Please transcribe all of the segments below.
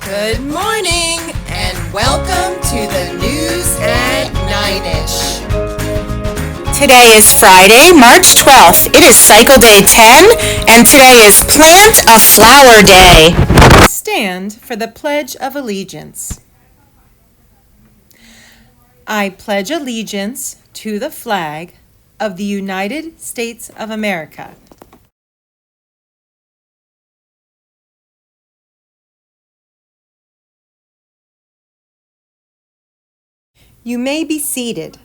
Good morning and welcome to the news at 9ish. Today is Friday, March 12th. It is Cycle Day 10, and today is Plant a Flower Day. Stand for the Pledge of Allegiance. I pledge allegiance to the flag of the United States of America. You may be seated.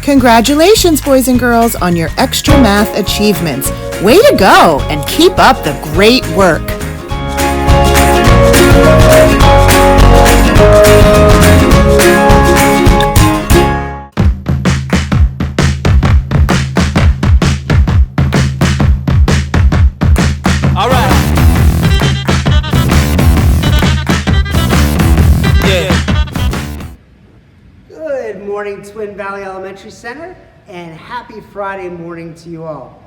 Congratulations, boys and girls, on your extra math achievements. Way to go, and keep up the great work. All right. Good morning, Twin Valley Elementary Center, and happy Friday morning to you all.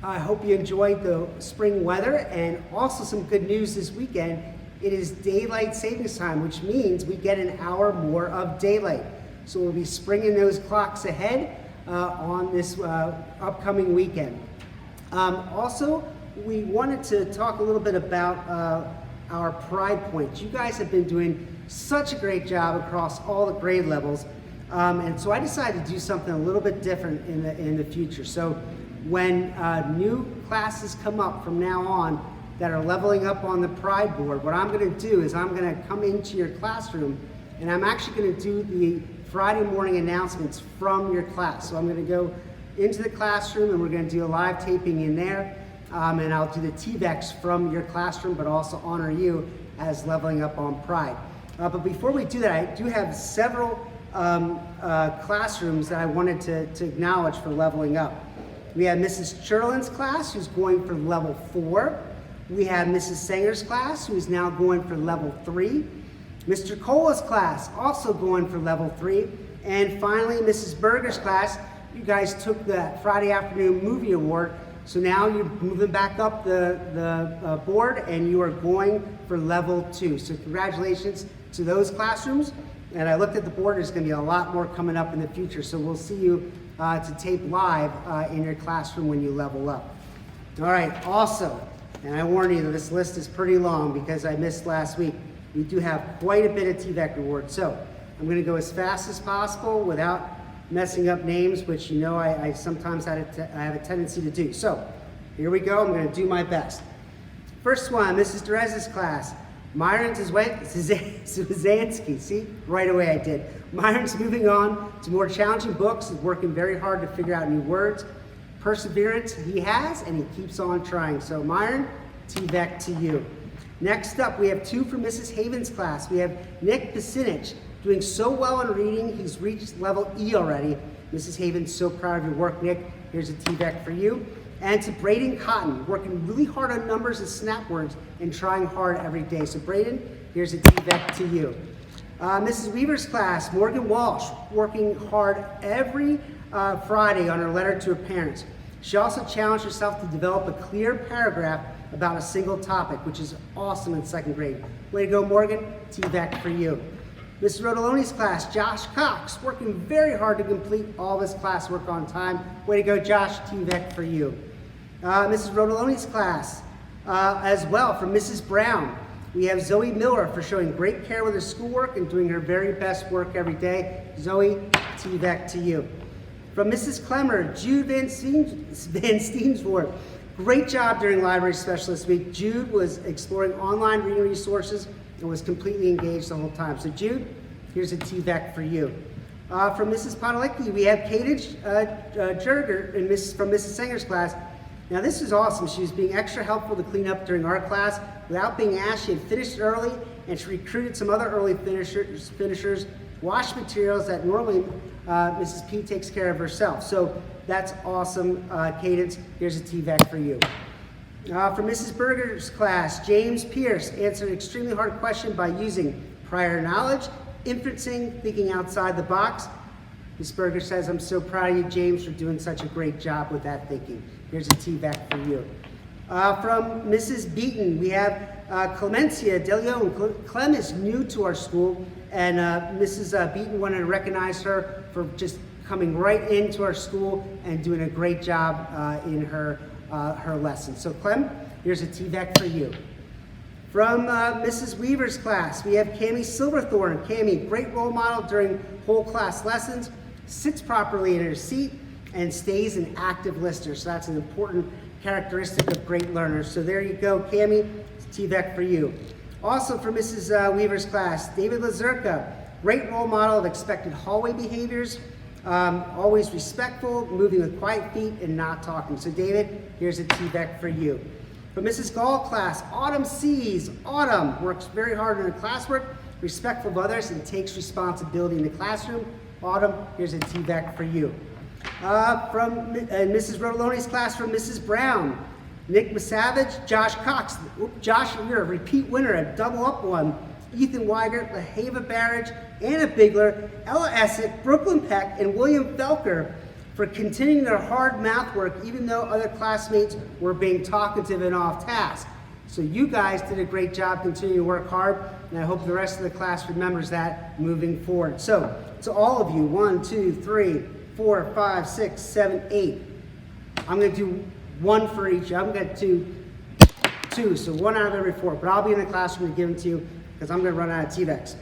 I hope you enjoyed the spring weather and also some good news this weekend. It is daylight savings time, which means we get an hour more of daylight. So we'll be springing those clocks ahead on this upcoming weekend. Also, we wanted to talk a little bit about our Pride Points. You guys have been doing such a great job across all the grade levels. And so I decided to do something a little bit different in the future. So when new classes come up from now on that are leveling up on the Pride board, what I'm going to do is I'm going to come into your classroom and I'm actually going to do the Friday morning announcements from your class. So I'm going to go into the classroom and we're going to do a live taping in there. And I'll do the TVEX from your classroom, but also honor you as leveling up on Pride. But before we do that, I do have several classrooms that I wanted to acknowledge for leveling up. We have Mrs. Churlin's class, who's going for level 4. We have Mrs. Sanger's class, who is now going for level 3. Mr. Cola's class, also going for level 3. And finally, Mrs. Berger's class. You guys took the Friday afternoon movie award, so now you're moving back up the board and you are going for level 2. So congratulations to those classrooms. And I looked at the board, there's gonna be a lot more coming up in the future. So we'll see you to tape live in your classroom when you level up. All right, also, and I warn you that this list is pretty long because I missed last week. We do have quite a bit of TVEC rewards. So I'm gonna go as fast as possible without messing up names, which you know I sometimes I have a tendency to do. So here we go, I'm gonna do my best. First one, Mrs. Derez's class. Myron Zuzansky, see, right away I did. Myron's moving on to more challenging books, is working very hard to figure out new words. Perseverance he has, and he keeps on trying. So Myron, TVEC to you. Next up, we have 2 from Mrs. Haven's class. We have Nick Pisinich, doing so well in reading, he's reached level E already. Mrs. Haven's so proud of your work, Nick. Here's a TVEC for you. And to Braden Cotton, working really hard on numbers and snap words and trying hard every day. So Braden, here's a TVEC to you. Mrs. Weaver's class, Morgan Walsh, working hard every Friday on her letter to her parents. She also challenged herself to develop a clear paragraph about a single topic, which is awesome in 2nd grade. Way to go, Morgan, TVEC for you. Mrs. Rodoloni's class, Josh Cox, working very hard to complete all of his classwork on time. Way to go, Josh, TVEC for you. Mrs. Rodoloni's class, as well, from Mrs. Brown. We have Zoe Miller for showing great care with her schoolwork and doing her very best work every day. Zoe, TVEC to you. From Mrs. Clemmer, Jude Van Steensvoort. Great job during Library Specialist Week. Jude was exploring online reading resources and was completely engaged the whole time. So Jude, here's a TVEC for you. From Mrs. Podalecki, we have Katie Jerger from Mrs. Sanger's class. Now this is awesome. She was being extra helpful to clean up during our class. Without being asked, she had finished early and she recruited some other early finishers, washed materials that normally Mrs. P takes care of herself. So that's awesome, Cadence. Here's a TVEC for you. From Mrs. Berger's class, James Pierce answered an extremely hard question by using prior knowledge, inferencing, thinking outside the box. Ms. Berger says, I'm so proud of you, James, for doing such a great job with that thinking. Here's a TVEC for you. From Mrs. Beaton, we have Clemencia De Leon. Clem is new to our school, and Mrs. Beaton wanted to recognize her for just coming right into our school and doing a great job in her lesson. So Clem, here's a TVEC for you. From Mrs. Weaver's class, we have Cami Silverthorne. Cami, great role model during whole class lessons, sits properly in her seat, and stays an active listener. So that's an important characteristic of great learners. So there you go, Cami, TVEC for you. Also for Mrs. Weaver's class, David Lazurka, great role model of expected hallway behaviors, always respectful, moving with quiet feet, and not talking. So David, here's a TVEC for you. For Mrs. Gall class, Autumn C's. Autumn works very hard in her classwork, respectful of others, and takes responsibility in the classroom. Autumn, here's a TVEC for you. From Mrs. Rotoloni's class, from Mrs. Brown, Nick Misavage, Josh Cox. Josh, you're a repeat winner, a double up one. Ethan Weigert, Lahava Barrage, Anna Bigler, Ella Essick, Brooklyn Peck, and William Felker for continuing their hard math work even though other classmates were being talkative and off task. So you guys did a great job continuing to work hard, and I hope the rest of the class remembers that moving forward. So to all of you, 1, 2, 3, 4, 5, 6, 7, 8. I'm going to do one for each. I'm going to do 2, so 1 out of every 4. But I'll be in the classroom to give them to you because I'm going to run out of TVECs.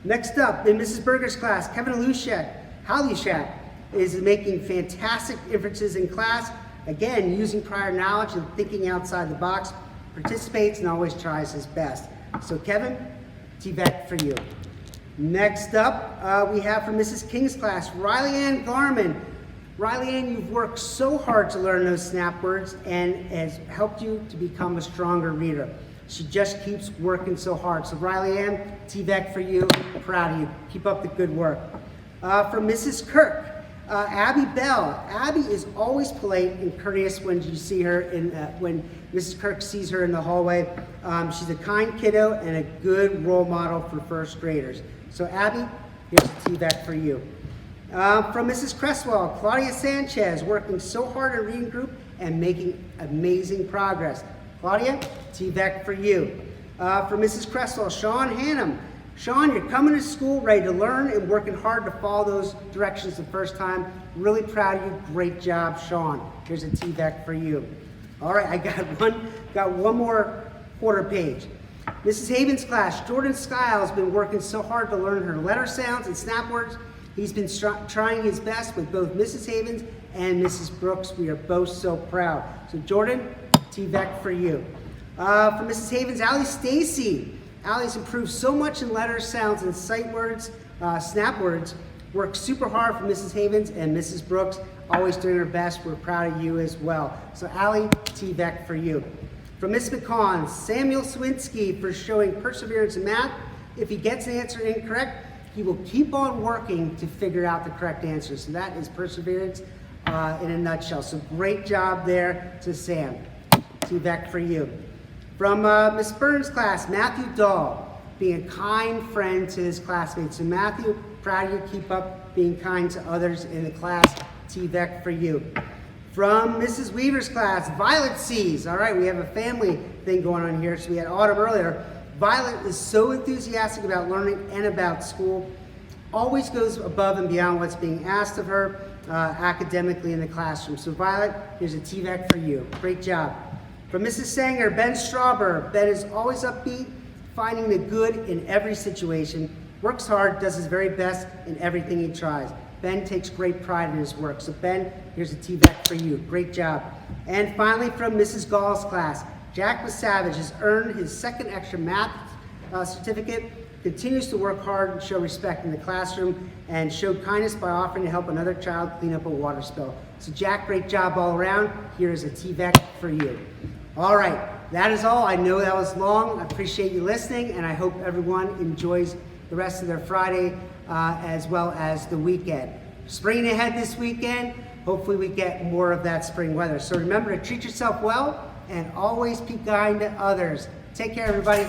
Next up, in Mrs. Berger's class, Kevin Halushak is making fantastic inferences in class. Again, using prior knowledge and thinking outside the box, participates and always tries his best. So Kevin, TVEC for you. Next up, we have from Mrs. King's class, Riley Ann Garman. Riley Ann, you've worked so hard to learn those snap words and has helped you to become a stronger reader. She just keeps working so hard. So Riley Ann, TVEC for you. Proud of you. Keep up the good work. From Mrs. Kirk, Abby Bell. Abby is always polite and courteous when you see her when Mrs. Kirk sees her in the hallway. She's a kind kiddo and a good role model for first graders. So Abby, here's a TVEC for you. From Mrs. Cresswell, Claudia Sanchez, working so hard in reading group and making amazing progress. Claudia, TVEC for you. From Mrs. Cresswell, Sean Hannum. Sean, you're coming to school ready to learn and working hard to follow those directions the first time. Really proud of you. Great job, Sean. Here's a TVEC for you. All right, I got one more quarter page. Mrs. Haven's class, Jordan Skiles has been working so hard to learn her letter sounds and snap words. He's been trying his best with both Mrs. Havens and Mrs. Brooks. We are both so proud. So Jordan, TVEC for you. For Mrs. Havens, Allie Stacy. Allie's improved so much in letters, sounds, and sight words, snap words. Worked super hard for Mrs. Havens and Mrs. Brooks, always doing her best. We're proud of you as well. So Allie, TVEC for you. From Miss McCon, Samuel Swinski for showing perseverance in math. If he gets an answer incorrect, he will keep on working to figure out the correct answer. So that is perseverance in a nutshell. So great job there to Sam. TVEC for you. From Miss Burns' class, Matthew Dahl, being a kind friend to his classmates. So Matthew, proud of you, keep up being kind to others in the class. TVEC for you. From Mrs. Weaver's class, Violet C's. All right, we have a family thing going on here. So we had Autumn earlier. Violet is so enthusiastic about learning and about school. Always goes above and beyond what's being asked of her academically in the classroom. So Violet, here's a TVEC for you. Great job. From Mrs. Sanger, Ben Strauber. Ben is always upbeat, finding the good in every situation. Works hard, does his very best in everything he tries. Ben takes great pride in his work. So Ben, here's a TVEC for you. Great job. And finally from Mrs. Gall's class, Jack Misavage has earned his second extra math certificate, continues to work hard and show respect in the classroom, and showed kindness by offering to help another child clean up a water spill. So Jack, great job all around. Here is a TVEC for you. All right, that is all. I know that was long. I appreciate you listening, and I hope everyone enjoys the rest of their Friday as well as the weekend. Spring ahead this weekend. Hopefully we get more of that spring weather. So remember to treat yourself well and always be kind to others. Take care, everybody.